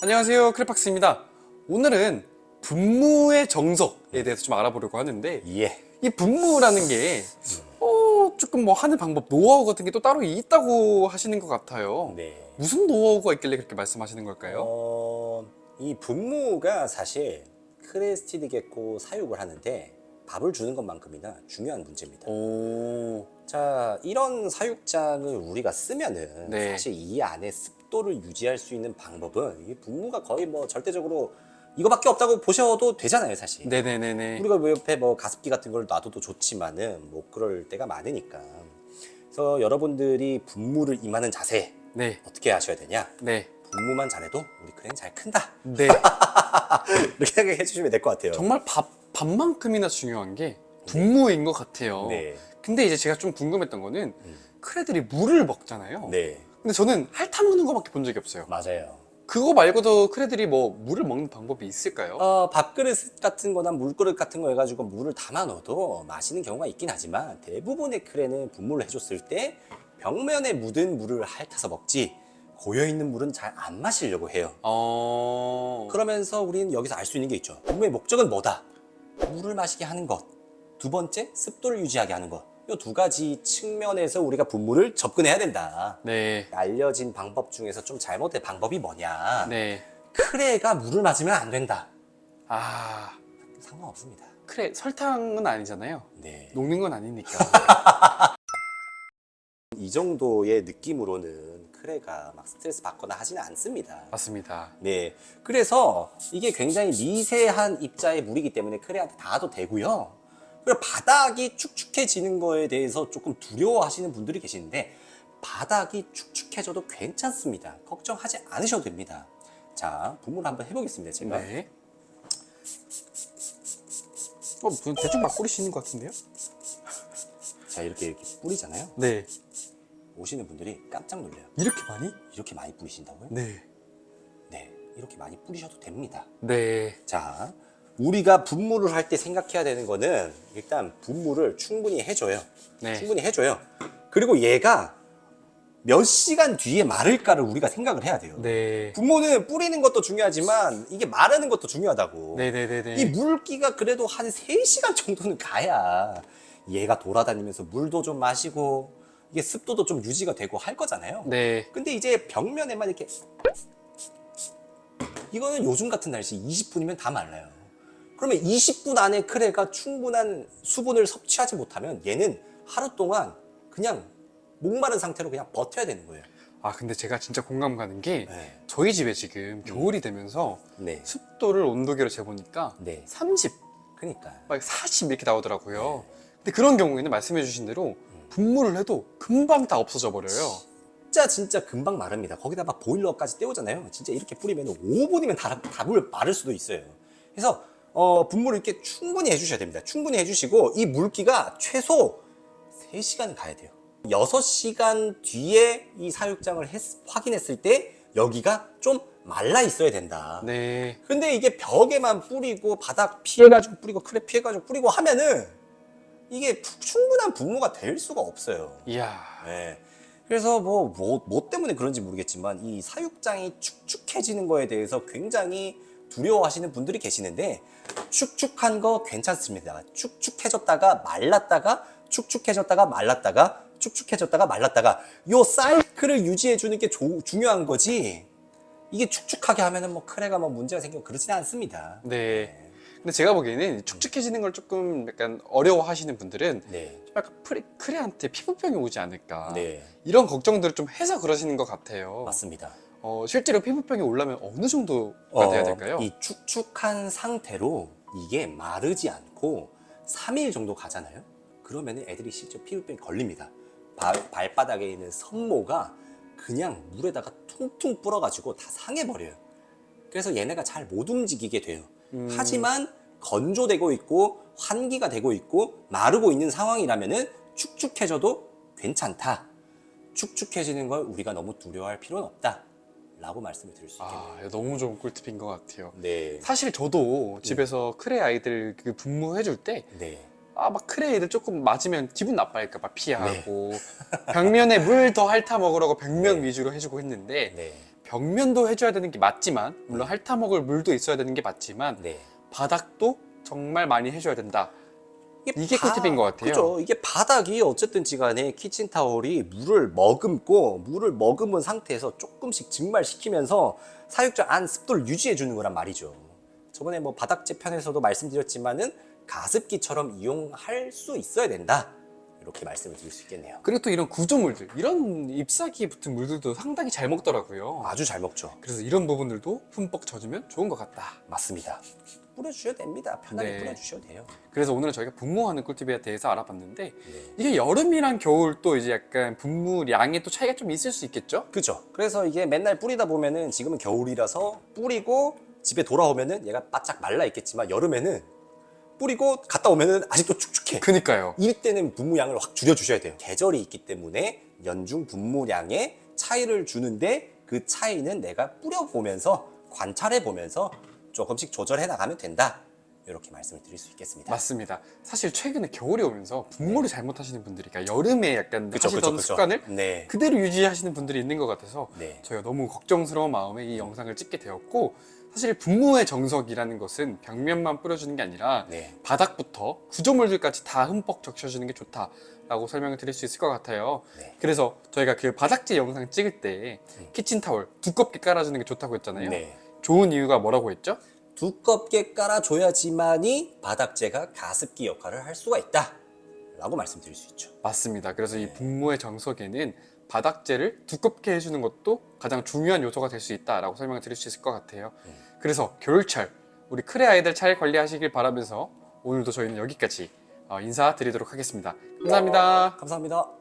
안녕하세요, 크레팍스입니다. 오늘은 분무의 정석에 대해서 좀 알아보려고 하는데, 예. 이 분무라는 게 조금 뭐 하는 방법, 노하우 같은 게 또 따로 있다고 하시는 것 같아요. 네. 무슨 노하우가 있길래 그렇게 말씀하시는 걸까요? 이 분무가 사실 크레스티드 게코 사육을 하는데 밥을 주는 것만큼이나 중요한 문제입니다. 오, 자, 이런 사육장을 우리가 쓰면은 네. 사실 이 안에 습도를 유지할 수 있는 방법은 이 분무가 거의 뭐 절대적으로 이거밖에 없다고 보셔도 되잖아요, 사실. 네네네네. 우리가 뭐 옆에 뭐 가습기 같은 걸 놔둬도 좋지만은 뭐 그럴 때가 많으니까. 그래서 여러분들이 분무를 임하는 자세 네, 어떻게 하셔야 되냐? 네, 분무만 잘해도 우리 크레는 잘 큰다. 네. 이렇게 생각해 주시면 될 것 같아요. 정말 밥만큼이나 중요한 게 분무인 것 같아요. 네. 근데 이제 제가 좀 궁금했던 거는 크레들이 물을 먹잖아요. 네, 근데 저는 핥아먹는 거밖에 본 적이 없어요. 맞아요. 그거 말고도 크레들이 뭐 물을 먹는 방법이 있을까요? 밥그릇 같은 거나 물그릇 같은 거 해가지고 물을 담아 넣어도 마시는 경우가 있긴 하지만 대부분의 크레는 분무를 해줬을 때 벽면에 묻은 물을 핥아서 먹지 고여있는 물은 잘 안 마시려고 해요. 그러면서 우리는 여기서 알 수 있는 게 있죠. 분무의 목적은 뭐다? 물을 마시게 하는 것. 두 번째, 습도를 유지하게 하는 것. 이 두 가지 측면에서 우리가 분무를 접근해야 된다. 네, 알려진 방법 중에서 좀 잘못된 방법이 뭐냐? 네. 크레가 물을 맞으면 안 된다. 아, 상관없습니다. 크레 설탕은 아니잖아요. 네. 녹는 건 아니니까. 이 정도의 느낌으로는 크레가 막 스트레스 받거나 하지는 않습니다. 맞습니다. 네. 그래서 이게 굉장히 미세한 입자의 물이기 때문에 크레한테 닿아도 되고요. 그리고 바닥이 축축해지는 거에 대해서 조금 두려워하시는 분들이 계시는데 바닥이 축축해져도 괜찮습니다. 걱정하지 않으셔도 됩니다. 자, 분무를 한번 해보겠습니다. 제가. 네. 대충 막 뿌리시는 것 같은데요? 자, 이렇게 뿌리잖아요. 네. 오시는 분들이 깜짝 놀래요. 이렇게 많이? 이렇게 많이 뿌리신다고요? 네. 네. 이렇게 많이 뿌리셔도 됩니다. 네. 자, 우리가 분무를 할 때 생각해야 되는 거는 일단 분무를 충분히 해줘요. 네. 충분히 해줘요. 그리고 얘가 몇 시간 뒤에 마를까를 우리가 생각을 해야 돼요. 네. 분무는 뿌리는 것도 중요하지만 이게 마르는 것도 중요하다고. 네네네네. 이 물기가 그래도 한 3시간 정도는 가야 얘가 돌아다니면서 물도 좀 마시고 이게 습도도 좀 유지가 되고 할 거잖아요. 네. 근데 이제 벽면에만 이렇게 이거는 요즘 같은 날씨 20분이면 다 말라요. 그러면 20분 안에 크레가 충분한 수분을 섭취하지 못하면 얘는 하루 동안 그냥 목마른 상태로 그냥 버텨야 되는 거예요. 아, 근데 제가 진짜 공감 가는 게 네. 저희 집에 지금 겨울이 되면서 네. 습도를 온도계로 재보니까 네. 30, 그러니까. 막 40 이렇게 나오더라고요. 근데 그런 경우에는 말씀해 주신 대로 분무를 해도 금방 다 없어져 버려요. 진짜 금방 마릅니다. 거기다 막 보일러까지 때우잖아요. 진짜 이렇게 뿌리면 5분이면 다 마를 수도 있어요. 그래서 분무를 이렇게 충분히 해주셔야 됩니다. 충분히 해주시고 이 물기가 최소 3시간은 가야 돼요. 6시간 뒤에 이 사육장을 확인했을 때 여기가 좀 말라 있어야 된다. 네. 근데 이게 벽에만 뿌리고 바닥 피해가지고 뿌리고 크레 피해가지고 뿌리고 하면은 이게 충분한 분무가 될 수가 없어요. 이야. 네. 그래서 뭐 때문에 그런지 모르겠지만 이 사육장이 축축해지는 거에 대해서 굉장히 두려워하시는 분들이 계시는데 축축한 거 괜찮습니다. 축축해졌다가 말랐다가 축축해졌다가 말랐다가 축축해졌다가 말랐다가 요 사이클을 유지해 주는 게 중요한 거지 이게 축축하게 하면은 뭐 크레가 뭐 문제가 생기고 그러지는 않습니다. 네. 근데 제가 보기에는 축축해지는 걸 조금 약간 어려워하시는 분들은 네. 좀 약간 크레한테 피부병이 오지 않을까. 네. 이런 걱정들을 좀 해서 그러시는 것 같아요. 맞습니다. 실제로 피부병이 오려면 어느 정도가 돼야 될까요? 이 축축한 상태로 이게 마르지 않고 3일 정도 가잖아요. 그러면 애들이 실제 피부병이 걸립니다. 발바닥에 있는 섬모가 그냥 물에다가 퉁퉁 불어가지고 다 상해버려요. 그래서 얘네가 잘 못 움직이게 돼요. 하지만 건조되고 있고 환기가 되고 있고 마르고 있는 상황이라면은 축축해져도 괜찮다. 축축해지는 걸 우리가 너무 두려워할 필요는 없다. 라고 말씀을 드릴 수 있겠네요. 이거 너무 좋은 꿀팁인 것 같아요. 네. 사실 저도 집에서 크레 아이들 그 분무해줄 때 네. 막 크레 애들 조금 맞으면 기분 나빠할까봐 피하고 벽면에 물 더 핥아 먹으라고 벽면 네. 위주로 해주고 했는데 네. 벽면도 해줘야 되는 게 맞지만 물론 핥아 먹을 물도 있어야 되는 게 맞지만 네. 바닥도 정말 많이 해줘야 된다. 이게 꿀팁인 것 같아요. 그죠. 이게 바닥이 어쨌든 지간에 키친타올이 물을 머금은 상태에서 조금씩 증발시키면서 사육장 안 습도를 유지해 주는 거란 말이죠. 저번에 뭐 바닥재 편에서도 말씀드렸지만은 가습기처럼 이용할 수 있어야 된다. 이렇게 말씀을 드릴 수 있겠네요. 그리고 또 이런 구조물들, 이런 잎사귀에 붙은 물들도 상당히 잘 먹더라고요. 아주 잘 먹죠. 그래서 이런 부분들도 흠뻑 젖으면 좋은 것 같다. 맞습니다. 뿌려주셔도 됩니다. 편하게 네. 뿌려주셔도 돼요. 그래서 오늘은 저희가 분무하는 꿀팁에 대해서 알아봤는데 네. 이게 여름이랑 겨울 또 이제 약간 분무량에 또 차이가 좀 있을 수 있겠죠? 그죠. 그래서 이게 맨날 뿌리다 보면은 지금은 겨울이라서 뿌리고 집에 돌아오면은 얘가 바짝 말라 있겠지만 여름에는 뿌리고 갔다 오면은 아직도 축축해. 그니까요. 이때는 분무량을 확 줄여주셔야 돼요. 계절이 있기 때문에 연중 분무량에 차이를 주는데 그 차이는 내가 뿌려보면서 관찰해보면서 조금씩 조절해 나가면 된다. 이렇게 말씀을 드릴 수 있겠습니다. 맞습니다. 사실 최근에 겨울이 오면서 분무를 잘못하시는 분들이 그러니까 여름에 약간 그쵸, 하시던 그쵸. 습관을 네. 그대로 유지하시는 분들이 있는 것 같아서 네. 저희가 너무 걱정스러운 마음에 이 영상을 찍게 되었고 사실 분무의 정석이라는 것은 벽면만 뿌려주는 게 아니라 네. 바닥부터 구조물들까지 다 흠뻑 적셔주는 게 좋다라고 설명을 드릴 수 있을 것 같아요. 네. 그래서 저희가 그 바닥재 영상 찍을 때 키친타월 두껍게 깔아주는 게 좋다고 했잖아요. 네. 좋은 이유가 뭐라고 했죠? 두껍게 깔아줘야지만이 바닥재가 가습기 역할을 할 수가 있다. 라고 말씀드릴 수 있죠. 맞습니다. 그래서 이 분무의 정석에는 바닥재를 두껍게 해주는 것도 가장 중요한 요소가 될 수 있다라고 설명을 드릴 수 있을 것 같아요. 그래서 겨울철 우리 크레 아이들 잘 관리하시길 바라면서 오늘도 저희는 여기까지 인사드리도록 하겠습니다. 감사합니다. 감사합니다.